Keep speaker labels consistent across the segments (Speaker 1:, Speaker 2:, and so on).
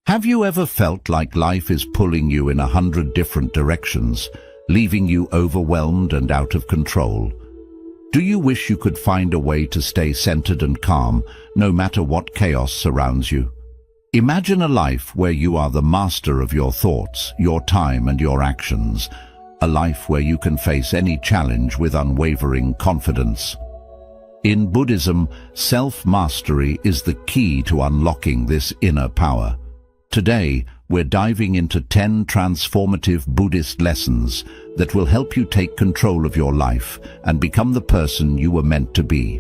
Speaker 1: Have you ever felt like life is pulling you in 100 different directions, leaving you overwhelmed and out of control? Do you wish you could find a way to stay centered and calm, no matter what chaos surrounds you? Imagine a life where you are the master of your thoughts, your time and your actions. A life where you can face any challenge with unwavering confidence. In Buddhism, self-mastery is the key to unlocking this inner power. Today, we're diving into 10 transformative Buddhist lessons that will help you take control of your life and become the person you were meant to be.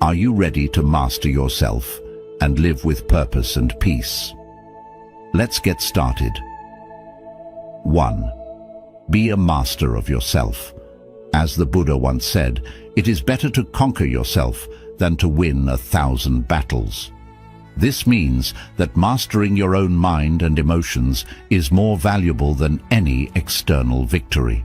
Speaker 1: Are you ready to master yourself and live with purpose and peace? Let's get started. 1. Be a master of yourself. As the Buddha once said, it is better to conquer yourself than to win 1,000 battles. This means that mastering your own mind and emotions is more valuable than any external victory.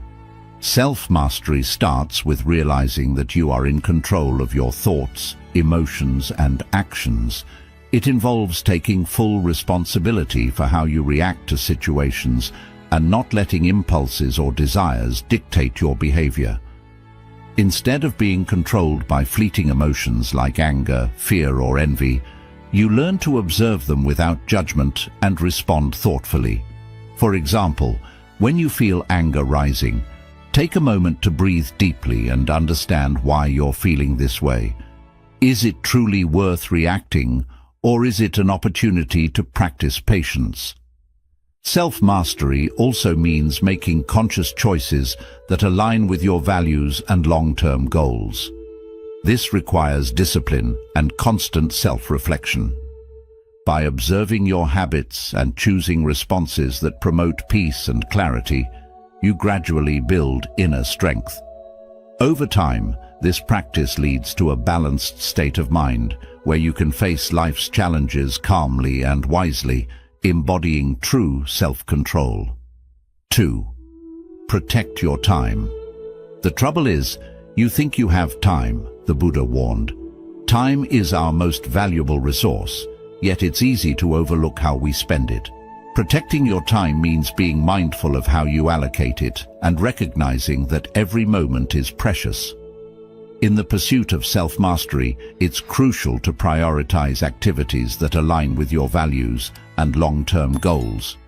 Speaker 1: Self-mastery starts with realizing that you are in control of your thoughts, emotions, and actions. It involves taking full responsibility for how you react to situations and not letting impulses or desires dictate your behavior. Instead of being controlled by fleeting emotions like anger, fear, or envy, you learn to observe them without judgment and respond thoughtfully. For example, when you feel anger rising, take a moment to breathe deeply and understand why you're feeling this way. Is it truly worth reacting, or is it an opportunity to practice patience? Self-mastery also means making conscious choices that align with your values and long-term goals. This requires discipline and constant self-reflection. By observing your habits and choosing responses that promote peace and clarity, you gradually build inner strength. Over time, this practice leads to a balanced state of mind, where you can face life's challenges calmly and wisely, embodying true self-control. 2. Protect your time. The trouble is, you think you have time, the Buddha warned. Time is our most valuable resource, yet it's easy to overlook how we spend it. Protecting your time means being mindful of how you allocate it and recognizing that every moment is precious. In the pursuit of self-mastery, it's crucial to prioritize activities that align with your values and long-term goals.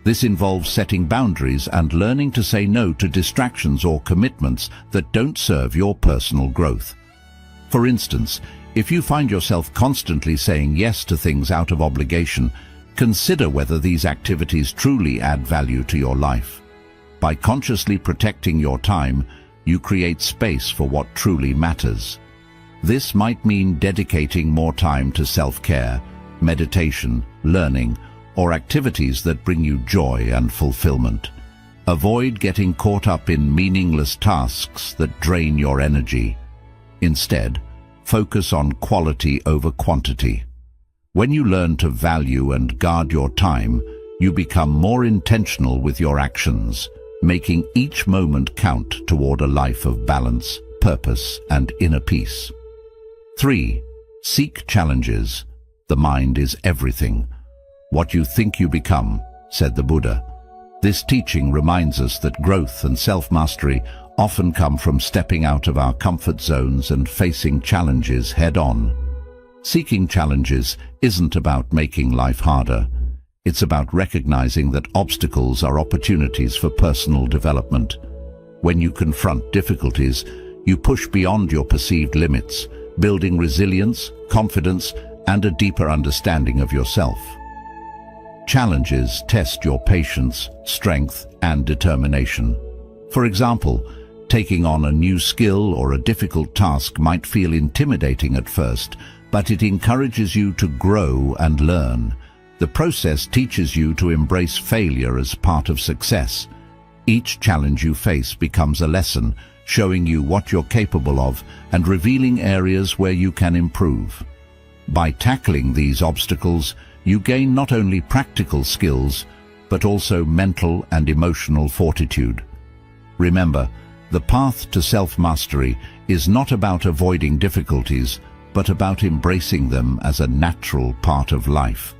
Speaker 1: This involves setting boundaries and learning to say no to distractions or commitments that don't serve your personal growth. For instance, if you find yourself constantly saying yes to things out of obligation, consider whether these activities truly add value to your life. By consciously protecting your time, you create space for what truly matters. This might mean dedicating more time to self-care, meditation, learning, or activities that bring you joy and fulfillment. Avoid getting caught up in meaningless tasks that drain your energy. Instead, focus on quality over quantity. When you learn to value and guard your time, you become more intentional with your actions, making each moment count toward a life of balance, purpose, and inner peace. 3. Seek challenges. The mind is everything. What you think you become, said the Buddha. This teaching reminds us that growth and self-mastery often come from stepping out of our comfort zones and facing challenges head-on. Seeking challenges isn't about making life harder. It's about recognizing that obstacles are opportunities for personal development. When you confront difficulties, you push beyond your perceived limits, building resilience, confidence, and a deeper understanding of yourself. Challenges test your patience, strength, and determination. For example, taking on a new skill or a difficult task might feel intimidating at first, but it encourages you to grow and learn. The process teaches you to embrace failure as part of success. Each challenge you face becomes a lesson, showing you what you're capable of and revealing areas where you can improve. By tackling these obstacles, you gain not only practical skills, but also mental and emotional fortitude. Remember, the path to self-mastery is not about avoiding difficulties, but about embracing them as a natural part of life.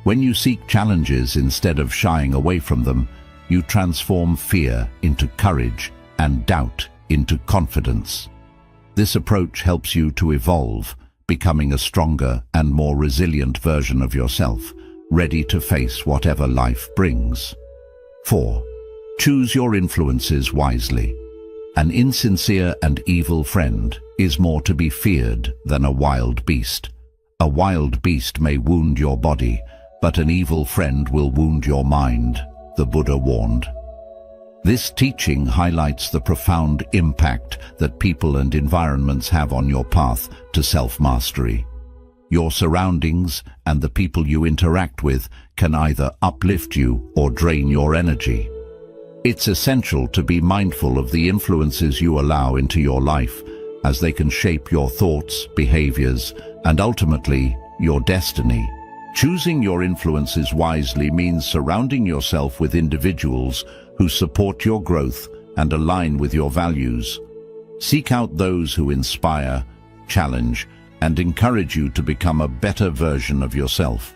Speaker 1: When you seek challenges instead of shying away from them, you transform fear into courage and doubt into confidence. This approach helps you to evolve, becoming a stronger and more resilient version of yourself, ready to face whatever life brings. 4. Choose your influences wisely. An insincere and evil friend is more to be feared than a wild beast. A wild beast may wound your body, but an evil friend will wound your mind, the Buddha warned. This teaching highlights the profound impact that people and environments have on your path to self-mastery. Your surroundings and the people you interact with can either uplift you or drain your energy. It's essential to be mindful of the influences you allow into your life, as they can shape your thoughts, behaviors, and ultimately, your destiny. Choosing your influences wisely means surrounding yourself with individuals who support your growth and align with your values. Seek out those who inspire, challenge, and encourage you to become a better version of yourself.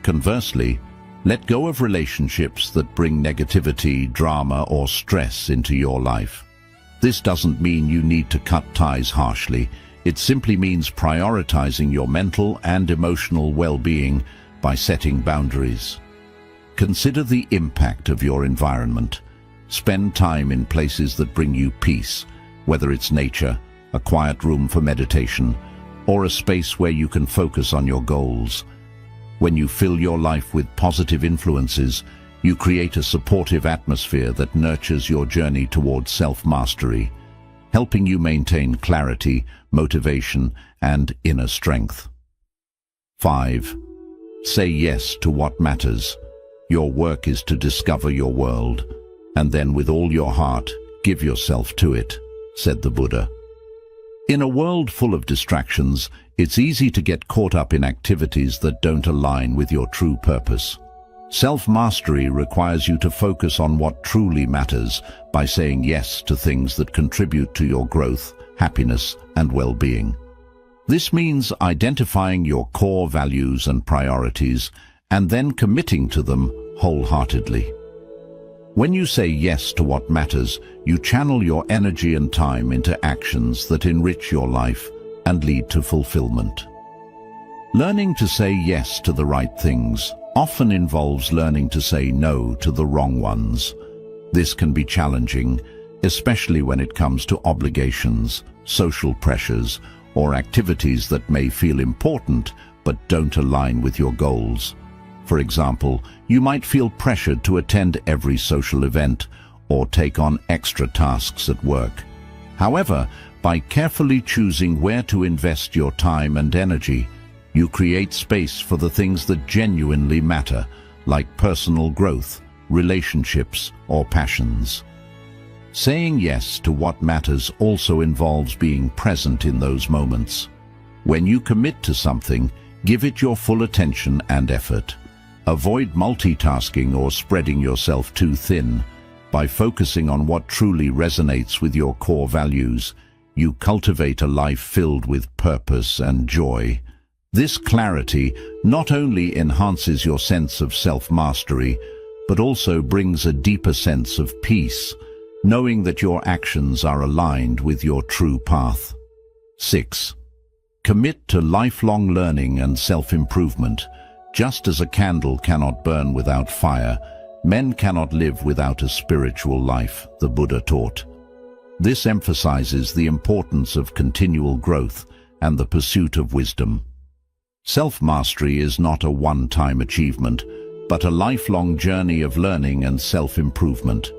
Speaker 1: Conversely, let go of relationships that bring negativity, drama, or stress into your life. This doesn't mean you need to cut ties harshly. It simply means prioritizing your mental and emotional well-being by setting boundaries. Consider the impact of your environment. Spend time in places that bring you peace, whether it's nature, a quiet room for meditation, or a space where you can focus on your goals. When you fill your life with positive influences, you create a supportive atmosphere that nurtures your journey towards self-mastery, helping you maintain clarity, motivation, and inner strength. 5. Say yes to what matters. Your work is to discover your world, and then with all your heart, give yourself to it, said the Buddha. In a world full of distractions, it's easy to get caught up in activities that don't align with your true purpose. Self-mastery requires you to focus on what truly matters by saying yes to things that contribute to your growth, happiness, and well-being. This means identifying your core values and priorities and then committing to them wholeheartedly. When you say yes to what matters, you channel your energy and time into actions that enrich your life and lead to fulfillment. Learning to say yes to the right things often involves learning to say no to the wrong ones. This can be challenging, especially when it comes to obligations, social pressures, or activities that may feel important but don't align with your goals. For example, you might feel pressured to attend every social event or take on extra tasks at work. However, by carefully choosing where to invest your time and energy, you create space for the things that genuinely matter, like personal growth, relationships, or passions. Saying yes to what matters also involves being present in those moments. When you commit to something, give it your full attention and effort. Avoid multitasking or spreading yourself too thin. By focusing on what truly resonates with your core values, you cultivate a life filled with purpose and joy. This clarity not only enhances your sense of self-mastery, but also brings a deeper sense of peace, knowing that your actions are aligned with your true path. 6. Commit to lifelong learning and self-improvement. Just as a candle cannot burn without fire, men cannot live without a spiritual life, the Buddha taught. This emphasizes the importance of continual growth and the pursuit of wisdom. Self-mastery is not a one-time achievement, but a lifelong journey of learning and self-improvement.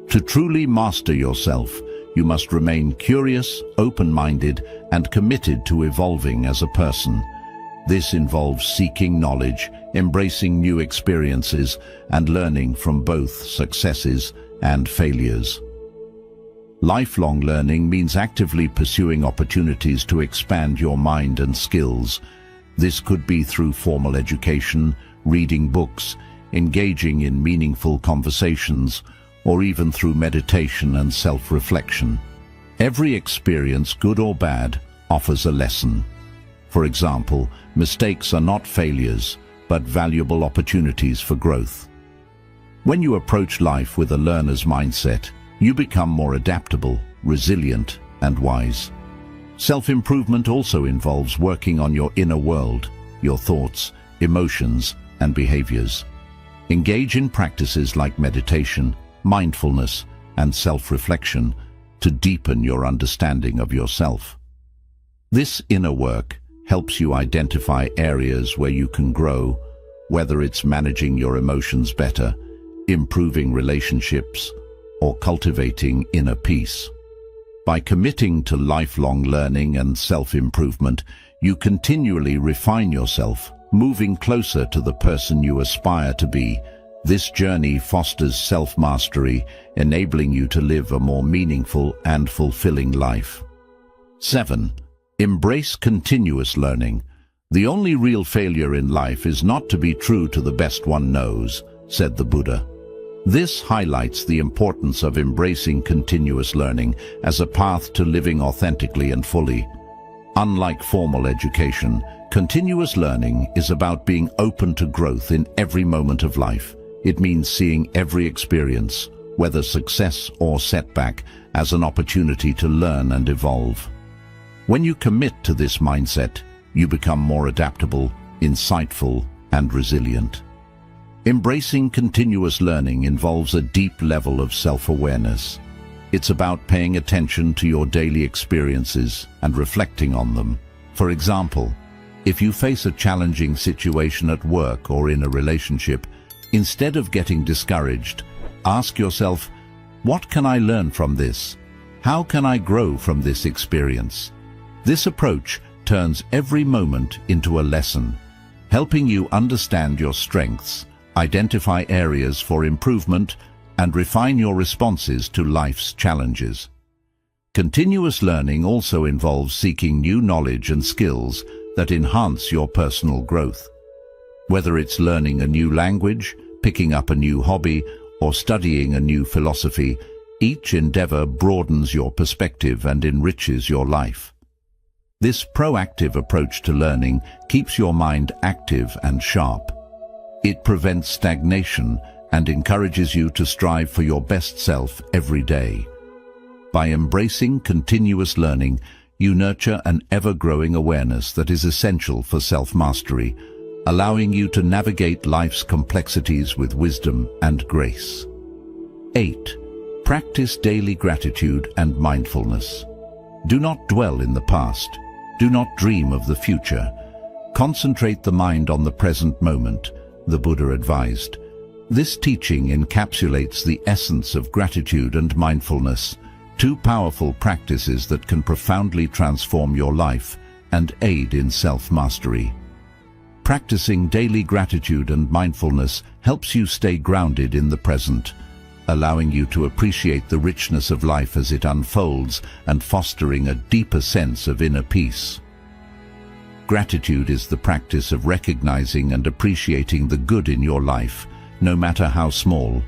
Speaker 1: To truly master yourself, you must remain curious, open-minded, and committed to evolving as a person. This involves seeking knowledge, embracing new experiences, and learning from both successes and failures. Lifelong learning means actively pursuing opportunities to expand your mind and skills. This could be through formal education, reading books, engaging in meaningful conversations, or even through meditation and self-reflection. Every experience, good or bad, offers a lesson. For example, mistakes are not failures, but valuable opportunities for growth. When you approach life with a learner's mindset, you become more adaptable, resilient, and wise. Self-improvement also involves working on your inner world, your thoughts, emotions, and behaviors. Engage in practices like meditation, mindfulness, and self-reflection to deepen your understanding of yourself. This inner work helps you identify areas where you can grow, whether it's managing your emotions better, improving relationships, or cultivating inner peace. By committing to lifelong learning and self-improvement, you continually refine yourself, moving closer to the person you aspire to be. This journey fosters self-mastery, enabling you to live a more meaningful and fulfilling life. 7. Embrace continuous learning. The only real failure in life is not to be true to the best one knows, said the Buddha. This highlights the importance of embracing continuous learning as a path to living authentically and fully. Unlike formal education, continuous learning is about being open to growth in every moment of life. It means seeing every experience, whether success or setback, as an opportunity to learn and evolve. When you commit to this mindset, you become more adaptable, insightful, and resilient. Embracing continuous learning involves a deep level of self-awareness. It's about paying attention to your daily experiences and reflecting on them. For example, if you face a challenging situation at work or in a relationship, instead of getting discouraged, ask yourself, what can I learn from this? How can I grow from this experience? This approach turns every moment into a lesson, helping you understand your strengths, identify areas for improvement, and refine your responses to life's challenges. Continuous learning also involves seeking new knowledge and skills that enhance your personal growth. Whether it's learning a new language, picking up a new hobby, or studying a new philosophy, each endeavor broadens your perspective and enriches your life. This proactive approach to learning keeps your mind active and sharp. It prevents stagnation and encourages you to strive for your best self every day. By embracing continuous learning, you nurture an ever-growing awareness that is essential for self-mastery, allowing you to navigate life's complexities with wisdom and grace. 8. Practice daily gratitude and mindfulness. Do not dwell in the past. Do not dream of the future. Concentrate the mind on the present moment, the Buddha advised. This teaching encapsulates the essence of gratitude and mindfulness, two powerful practices that can profoundly transform your life and aid in self-mastery. Practicing daily gratitude and mindfulness helps you stay grounded in the present, allowing you to appreciate the richness of life as it unfolds and fostering a deeper sense of inner peace. Gratitude is the practice of recognizing and appreciating the good in your life, no matter how small.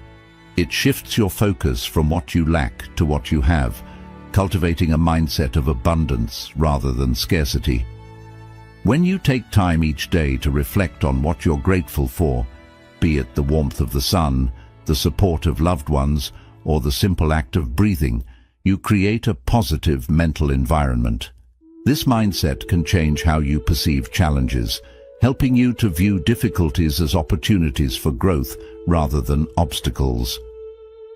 Speaker 1: It shifts your focus from what you lack to what you have, cultivating a mindset of abundance rather than scarcity. When you take time each day to reflect on what you're grateful for, be it the warmth of the sun, the support of loved ones, or the simple act of breathing, you create a positive mental environment. This mindset can change how you perceive challenges, helping you to view difficulties as opportunities for growth rather than obstacles.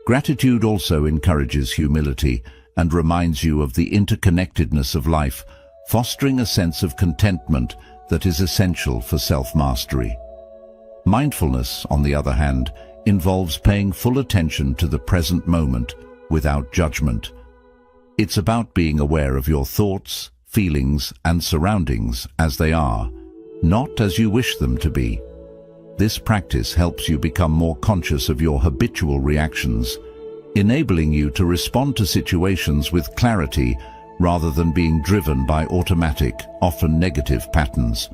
Speaker 1: Gratitude also encourages humility and reminds you of the interconnectedness of life, fostering a sense of contentment that is essential for self-mastery. Mindfulness, on the other hand, involves paying full attention to the present moment without judgment. It's about being aware of your thoughts, feelings, and surroundings as they are, not as you wish them to be. This practice helps you become more conscious of your habitual reactions, enabling you to respond to situations with clarity rather than being driven by automatic, often negative patterns.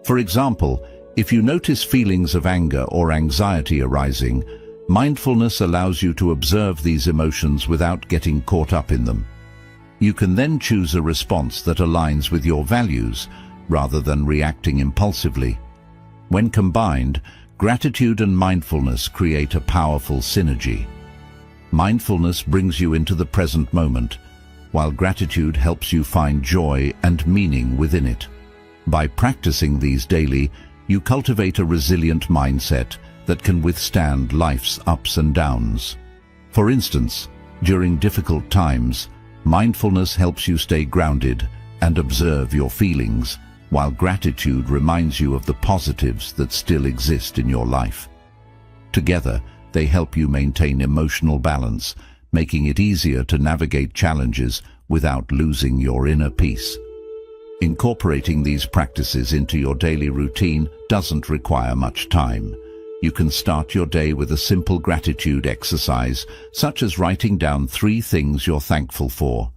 Speaker 1: For example, if you notice feelings of anger or anxiety arising, mindfulness allows you to observe these emotions without getting caught up in them. You can then choose a response that aligns with your values, rather than reacting impulsively. When combined, gratitude and mindfulness create a powerful synergy. Mindfulness brings you into the present moment, while gratitude helps you find joy and meaning within it. By practicing these daily, you cultivate a resilient mindset that can withstand life's ups and downs. For instance, during difficult times, mindfulness helps you stay grounded and observe your feelings, while gratitude reminds you of the positives that still exist in your life. Together, they help you maintain emotional balance, making it easier to navigate challenges without losing your inner peace. Incorporating these practices into your daily routine doesn't require much time. You can start your day with a simple gratitude exercise, such as writing down 3 things you're thankful for.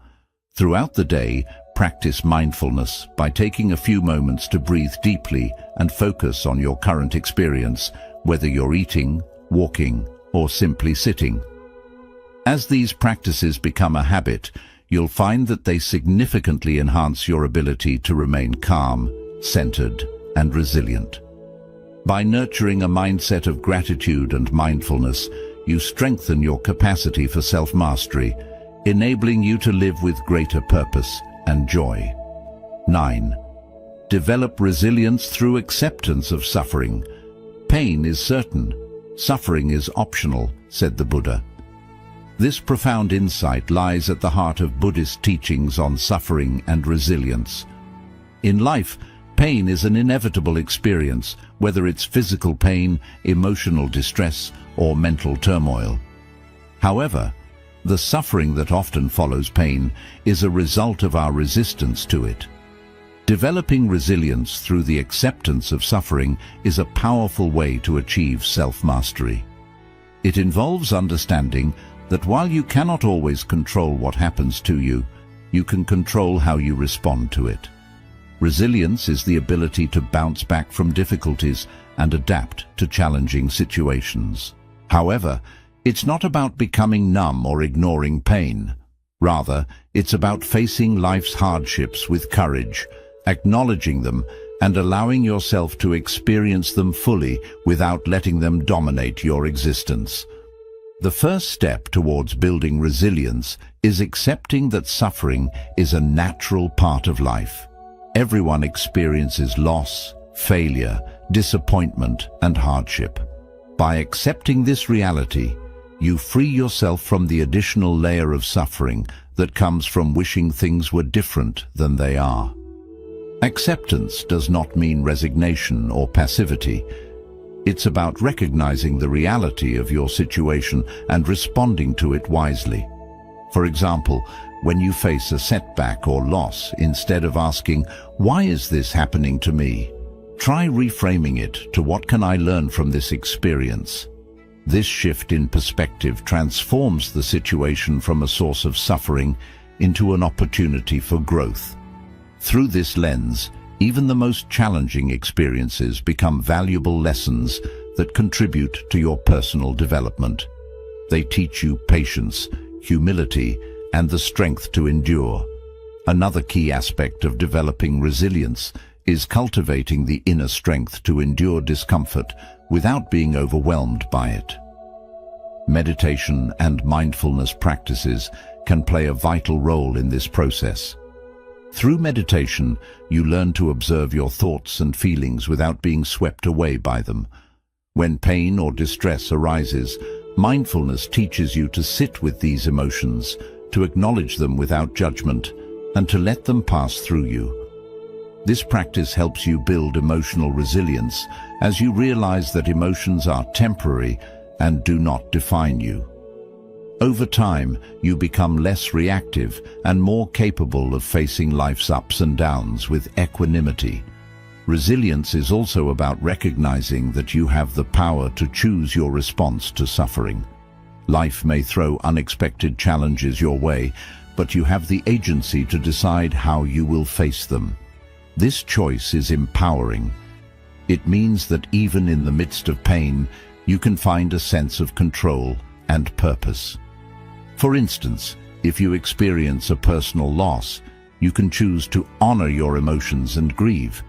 Speaker 1: Throughout the day, practice mindfulness by taking a few moments to breathe deeply and focus on your current experience, whether you're eating, walking, or simply sitting. As these practices become a habit, you'll find that they significantly enhance your ability to remain calm, centered, and resilient. By nurturing a mindset of gratitude and mindfulness, you strengthen your capacity for self-mastery, enabling you to live with greater purpose and joy. 9. Develop resilience through acceptance of suffering. Pain is certain. Suffering is optional, said the Buddha. This profound insight lies at the heart of Buddhist teachings on suffering and resilience. In life, pain is an inevitable experience, whether it's physical pain, emotional distress, or mental turmoil. However, the suffering that often follows pain is a result of our resistance to it. Developing resilience through the acceptance of suffering is a powerful way to achieve self-mastery. It involves understanding that while you cannot always control what happens to you, you can control how you respond to it. Resilience is the ability to bounce back from difficulties and adapt to challenging situations. However, it's not about becoming numb or ignoring pain. Rather, it's about facing life's hardships with courage, acknowledging them, and allowing yourself to experience them fully without letting them dominate your existence. The first step towards building resilience is accepting that suffering is a natural part of life. Everyone experiences loss, failure, disappointment, and hardship. By accepting this reality, you free yourself from the additional layer of suffering that comes from wishing things were different than they are. Acceptance does not mean resignation or passivity. It's about recognizing the reality of your situation and responding to it wisely. For example, when you face a setback or loss, instead of asking, "Why is this happening to me?" try reframing it to, "What can I learn from this experience?" This shift in perspective transforms the situation from a source of suffering into an opportunity for growth. Through this lens, even the most challenging experiences become valuable lessons that contribute to your personal development. They teach you patience, humility, and the strength to endure. Another key aspect of developing resilience is cultivating the inner strength to endure discomfort without being overwhelmed by it. Meditation and mindfulness practices can play a vital role in this process. Through meditation, you learn to observe your thoughts and feelings without being swept away by them. When pain or distress arises, mindfulness teaches you to sit with these emotions, to acknowledge them without judgment, and to let them pass through you. This practice helps you build emotional resilience as you realize that emotions are temporary and do not define you. Over time, you become less reactive and more capable of facing life's ups and downs with equanimity. Resilience is also about recognizing that you have the power to choose your response to suffering. Life may throw unexpected challenges your way, but you have the agency to decide how you will face them. This choice is empowering. It means that even in the midst of pain, you can find a sense of control and purpose. For instance, if you experience a personal loss, you can choose to honor your emotions and grieve.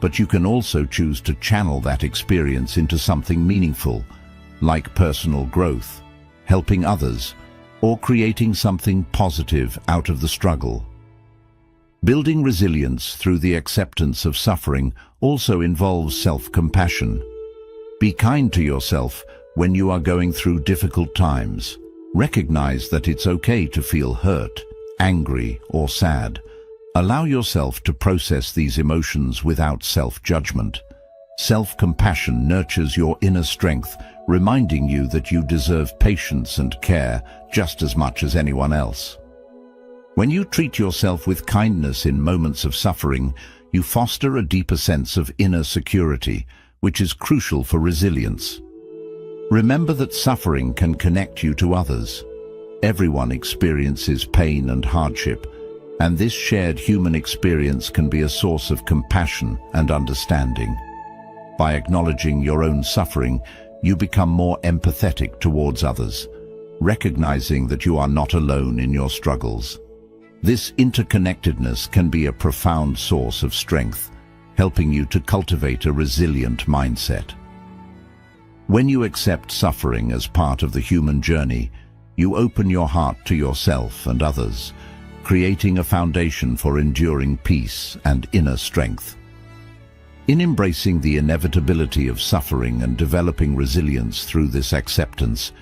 Speaker 1: but you can also choose to channel that experience into something meaningful, like personal growth, helping others, or creating something positive out of the struggle. Building resilience through the acceptance of suffering also involves self-compassion. Be kind to yourself when you are going through difficult times. Recognize that it's okay to feel hurt, angry, or sad. Allow yourself to process these emotions without self-judgment. Self-compassion nurtures your inner strength, reminding you that you deserve patience and care just as much as anyone else. When you treat yourself with kindness in moments of suffering, you foster a deeper sense of inner security, which is crucial for resilience. Remember that suffering can connect you to others. Everyone experiences pain and hardship, and this shared human experience can be a source of compassion and understanding. By acknowledging your own suffering, you become more empathetic towards others, recognizing that you are not alone in your struggles. This interconnectedness can be a profound source of strength, helping you to cultivate a resilient mindset. When you accept suffering as part of the human journey, you open your heart to yourself and others, creating a foundation for enduring peace and inner strength. In embracing the inevitability of suffering and developing resilience through this acceptance,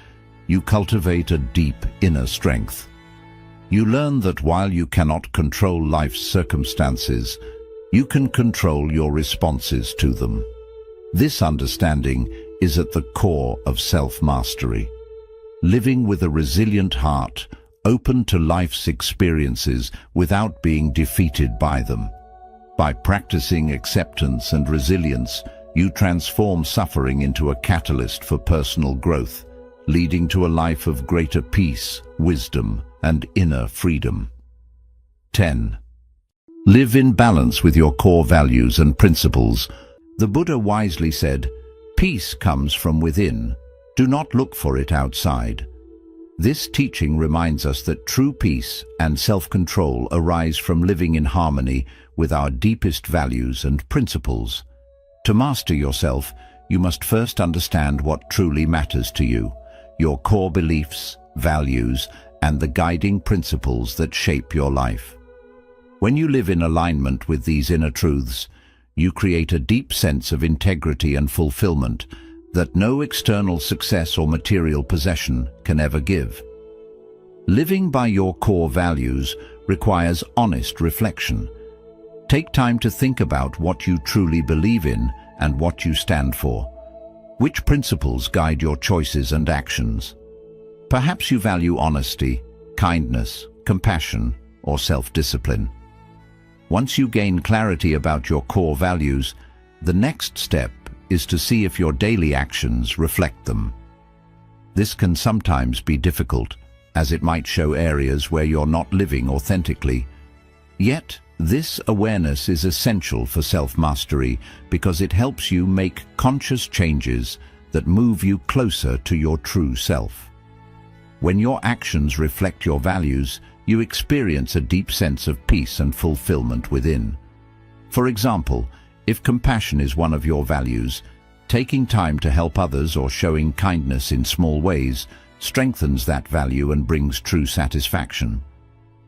Speaker 1: you cultivate a deep inner strength. You learn that while you cannot control life's circumstances, you can control your responses to them. This understanding is at the core of self-mastery. Living with a resilient heart, open to life's experiences without being defeated by them. By practicing acceptance and resilience, you transform suffering into a catalyst for personal growth, leading to a life of greater peace, wisdom, and inner freedom. 10. Live in balance with your core values and principles. The Buddha wisely said, "Peace comes from within. Do not look for it outside." This teaching reminds us that true peace and self-control arise from living in harmony with our deepest values and principles. To master yourself, you must first understand what truly matters to you, your core beliefs, values, and the guiding principles that shape your life. When you live in alignment with these inner truths, you create a deep sense of integrity and fulfillment that no external success or material possession can ever give. Living by your core values requires honest reflection. Take time to think about what you truly believe in and what you stand for. Which principles guide your choices and actions? Perhaps you value honesty, kindness, compassion, or self-discipline. Once you gain clarity about your core values, the next step is to see if your daily actions reflect them. This can sometimes be difficult, as it might show areas where you're not living authentically. Yet, this awareness is essential for self-mastery because it helps you make conscious changes that move you closer to your true self. When your actions reflect your values, you experience a deep sense of peace and fulfillment within. For example, if compassion is one of your values, taking time to help others or showing kindness in small ways strengthens that value and brings true satisfaction.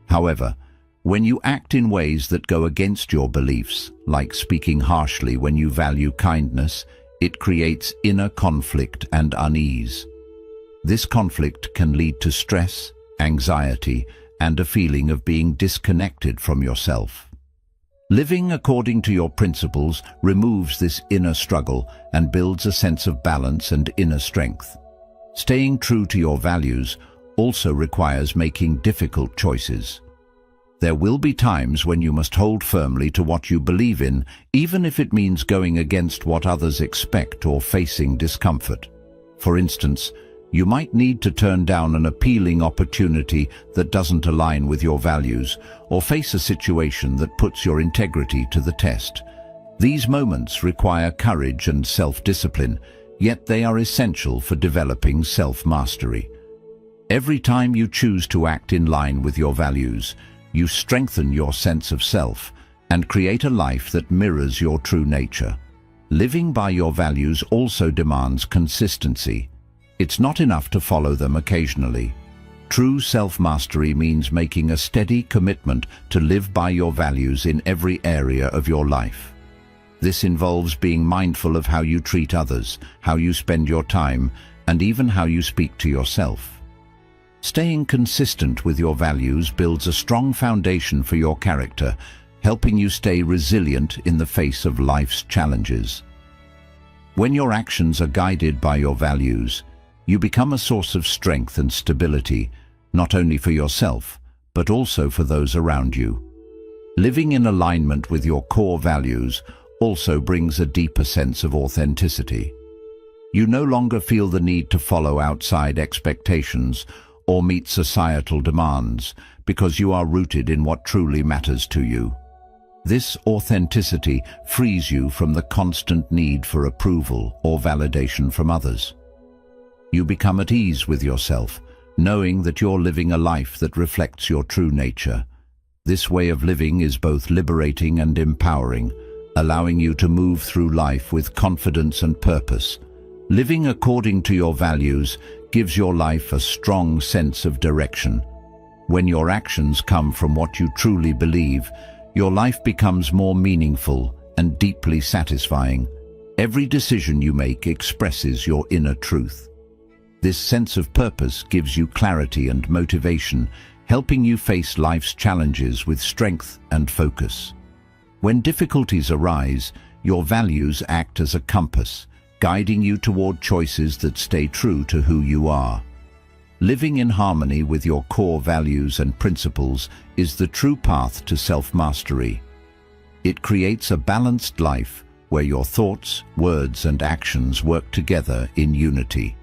Speaker 1: However, when you act in ways that go against your beliefs, like speaking harshly when you value kindness, it creates inner conflict and unease. This conflict can lead to stress, anxiety, and a feeling of being disconnected from yourself. Living according to your principles removes this inner struggle and builds a sense of balance and inner strength. Staying true to your values also requires making difficult choices. There will be times when you must hold firmly to what you believe in, even if it means going against what others expect or facing discomfort. For instance, you might need to turn down an appealing opportunity that doesn't align with your values, or face a situation that puts your integrity to the test. These moments require courage and self-discipline, yet they are essential for developing self-mastery. Every time you choose to act in line with your values, you strengthen your sense of self, and create a life that mirrors your true nature. Living by your values also demands consistency. It's not enough to follow them occasionally. True self-mastery means making a steady commitment to live by your values in every area of your life. This involves being mindful of how you treat others, how you spend your time, and even how you speak to yourself. Staying consistent with your values builds a strong foundation for your character, helping you stay resilient in the face of life's challenges. When your actions are guided by your values, you become a source of strength and stability, not only for yourself, but also for those around you. Living in alignment with your core values also brings a deeper sense of authenticity. You no longer feel the need to follow outside expectations or meet societal demands because you are rooted in what truly matters to you. This authenticity frees you from the constant need for approval or validation from others. You become at ease with yourself, knowing that you're living a life that reflects your true nature. This way of living is both liberating and empowering, allowing you to move through life with confidence and purpose. Living according to your values gives your life a strong sense of direction. When your actions come from what you truly believe, your life becomes more meaningful and deeply satisfying. Every decision you make expresses your inner truth. This sense of purpose gives you clarity and motivation, helping you face life's challenges with strength and focus. When difficulties arise, your values act as a compass, guiding you toward choices that stay true to who you are. Living in harmony with your core values and principles is the true path to self-mastery. It creates a balanced life where your thoughts, words, and actions work together in unity.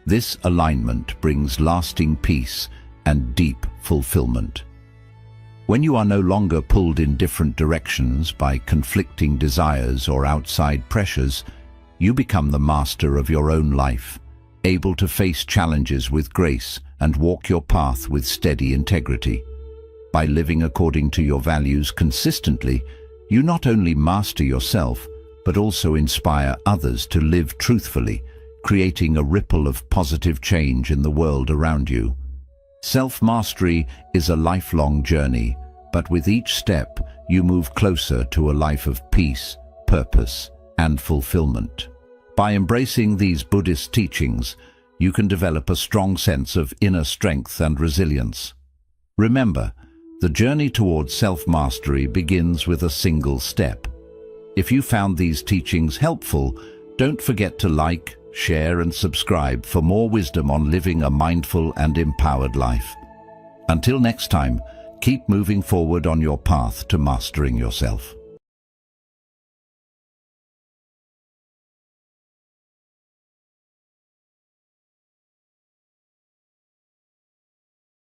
Speaker 1: This alignment brings lasting peace and deep fulfillment. When you are no longer pulled in different directions by conflicting desires or outside pressures, you become the master of your own life, able to face challenges with grace and walk your path with steady integrity. By living according to your values consistently, you not only master yourself, but also inspire others to live truthfully, creating a ripple of positive change in the world around you. Self-mastery is a lifelong journey, but with each step, you move closer to a life of peace, purpose, and fulfillment. By embracing these Buddhist teachings, you can develop a strong sense of inner strength and resilience. Remember, the journey towards self-mastery begins with a single step. If you found these teachings helpful, don't forget to like, share, and subscribe for more wisdom on living a mindful and empowered life. Until next time, keep moving forward on your path to mastering yourself.